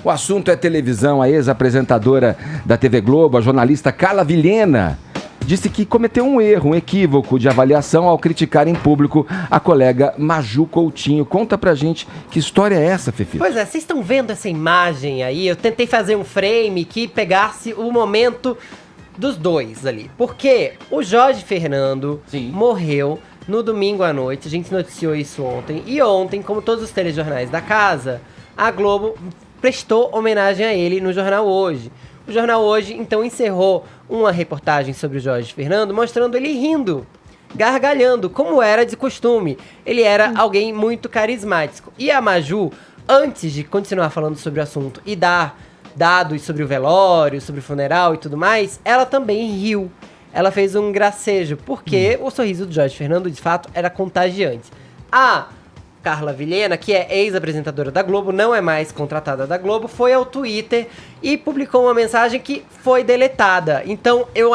O assunto é televisão. A ex-apresentadora da TV Globo, a jornalista Carla Vilhena, disse que cometeu um erro, um equívoco de avaliação ao criticar em público a colega Maju Coutinho. Conta pra gente que história é essa, Fefi? Pois é, vocês estão vendo essa imagem aí? Eu tentei fazer um frame que pegasse o momento dos dois ali. Porque o Jorge Fernando morreu no domingo à noite. A gente noticiou isso ontem. E ontem, como todos os telejornais da casa, a Globo prestou homenagem a ele no Jornal Hoje. O Jornal Hoje, então, encerrou uma reportagem sobre o Jorge Fernando, mostrando ele rindo, gargalhando, como era de costume. Ele era alguém muito carismático. E a Maju, antes de continuar falando sobre o assunto e dar dados sobre o velório, sobre o funeral e tudo mais, ela também riu. Ela fez um gracejo, porque o sorriso do Jorge Fernando, de fato, era contagiante. A Carla Vilhena, que é ex-apresentadora da Globo, não é mais contratada da Globo, foi ao Twitter e publicou uma mensagem que foi deletada. Então, eu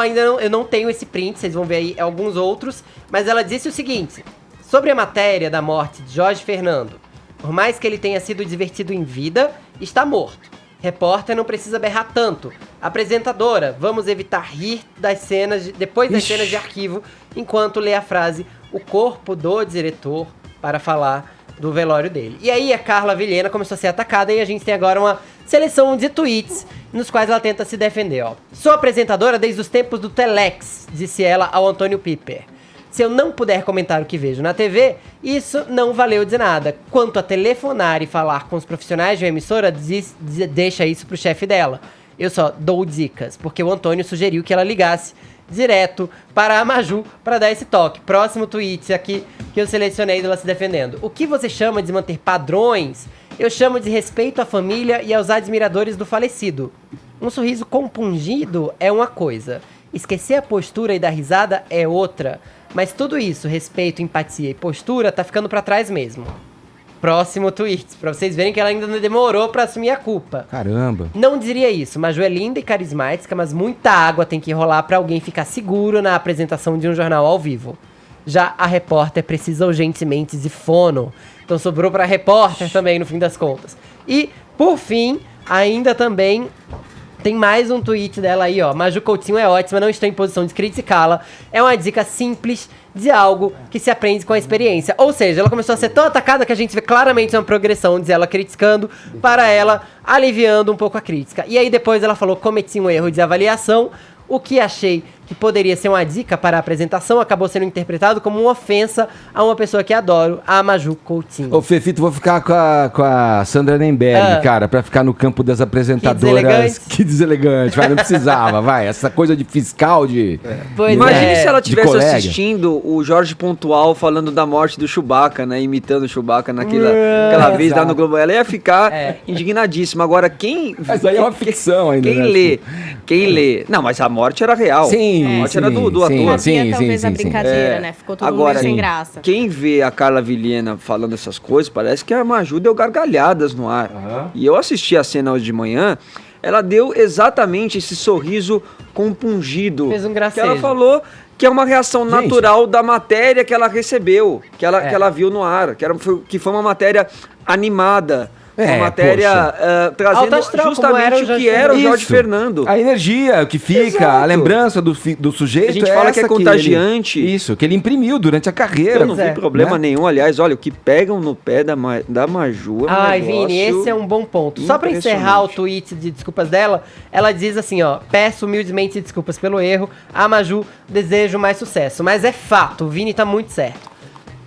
não tenho esse print, vocês vão ver aí alguns outros, mas ela disse o seguinte, sobre a matéria da morte de Jorge Fernando: por mais que ele tenha sido divertido em vida, está morto. Repórter não precisa berrar tanto. Apresentadora, vamos evitar rir das cenas, depois das cenas de arquivo, enquanto lê a frase, o corpo do diretor, para falar do velório dele. E aí a Carla Vilhena começou a ser atacada e a gente tem agora uma seleção de tweets nos quais ela tenta se defender, ó. Sou apresentadora desde os tempos do Telex, disse ela ao Antônio Piper. Se eu não puder comentar o que vejo na TV, isso não valeu de nada. Quanto a telefonar e falar com os profissionais de uma emissora, deixa isso pro chefe dela. Eu só dou dicas, porque o Antônio sugeriu que ela ligasse direto para a Maju para dar esse toque. Próximo tweet aqui que eu selecionei dela se defendendo. O que você chama de manter padrões, eu chamo de respeito à família e aos admiradores do falecido. Um sorriso compungido é uma coisa, esquecer a postura e dar risada é outra. Mas tudo isso, respeito, empatia e postura, tá ficando pra trás mesmo. Próximo tweet, pra vocês verem que ela ainda não demorou pra assumir a culpa. Caramba. Não diria isso, Maju é linda e carismática, mas muita água tem que rolar pra alguém ficar seguro na apresentação de um jornal ao vivo. Já a repórter precisa urgentemente de fono. Então sobrou pra repórter também, no fim das contas. E, por fim, ainda também tem mais um tweet dela aí, ó. Maju Coutinho é ótima, não estou em posição de criticá-la. É uma dica simples de algo que se aprende com a experiência. Ou seja, ela começou a ser tão atacada que a gente vê claramente uma progressão de ela criticando para ela aliviando um pouco a crítica. E aí depois ela falou, cometi um erro de avaliação. O que achei que poderia ser uma dica para a apresentação acabou sendo interpretado como uma ofensa a uma pessoa que adoro, a Maju Coutinho. Ô, Fefito, vou ficar com a Sandra Nemberg, cara, pra ficar no campo das apresentadoras. Que deselegante, vai, não precisava, vai. Essa coisa de fiscal, de... Imagine se ela estivesse assistindo o Jorge Pontual falando da morte do Chewbacca, né? Imitando o Chewbacca naquela vez lá no Globo. Ela ia ficar indignadíssima. Agora, Mas aí é uma ficção ainda, Quem lê... Não, mas a morte era real. Sim, a morte era do ator. Talvez a brincadeira, né? Ficou todo mundo sem graça. Quem vê a Carla Vilhena falando essas coisas, parece que a Maju deu gargalhadas no ar. E eu assisti a cena hoje de manhã, ela deu exatamente esse sorriso compungido. Fez um gracejo. Que ela falou que é uma reação natural da matéria que ela recebeu, que ela viu no ar, que foi uma matéria animada. Uma matéria trazendo astral, justamente o que era o Jorge Fernando. A energia, o que fica, Exato. A lembrança do sujeito. A gente fala que é contagiante. Que ele imprimiu durante a carreira. Eu não vi problema nenhum. Aliás, olha, o que pegam no pé da Maju é um negócio Vini, esse é um bom ponto. Só pra encerrar o tweet de desculpas dela, ela diz assim, ó, peço humildemente desculpas pelo erro, a Maju desejo mais sucesso. Mas é fato, o Vini tá muito certo.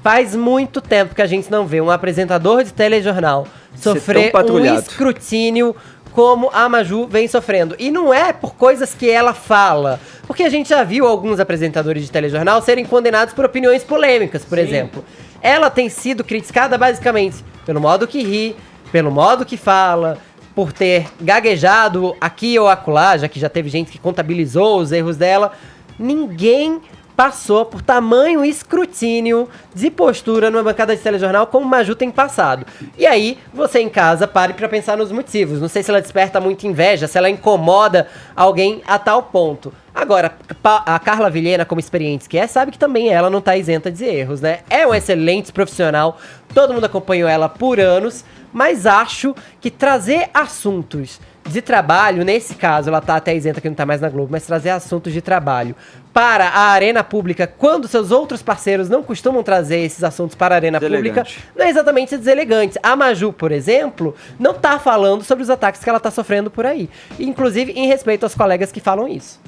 Faz muito tempo que a gente não vê um apresentador de telejornal sofrer um escrutínio como a Maju vem sofrendo. E não é por coisas que ela fala. Porque a gente já viu alguns apresentadores de telejornal serem condenados por opiniões polêmicas, por exemplo. Ela tem sido criticada basicamente pelo modo que ri, pelo modo que fala, por ter gaguejado aqui ou acolá, já que já teve gente que contabilizou os erros dela. Ninguém passou por tamanho escrutínio de postura numa bancada de telejornal como Maju tem passado. E aí, você em casa, pare pra pensar nos motivos. Não sei se ela desperta muita inveja, se ela incomoda alguém a tal ponto. Agora, a Carla Vilhena, como experiente que é, sabe que também ela não tá isenta de erros, né? É uma excelente profissional, todo mundo acompanhou ela por anos, mas acho que trazer assuntos de trabalho, nesse caso, ela tá até isenta que não tá mais na Globo, mas trazer assuntos de trabalho para a arena pública, quando seus outros parceiros não costumam trazer esses assuntos para a arena pública, não é exatamente deselegante. A Maju, por exemplo, não tá falando sobre os ataques que ela tá sofrendo por aí. Inclusive, em respeito aos colegas que falam isso.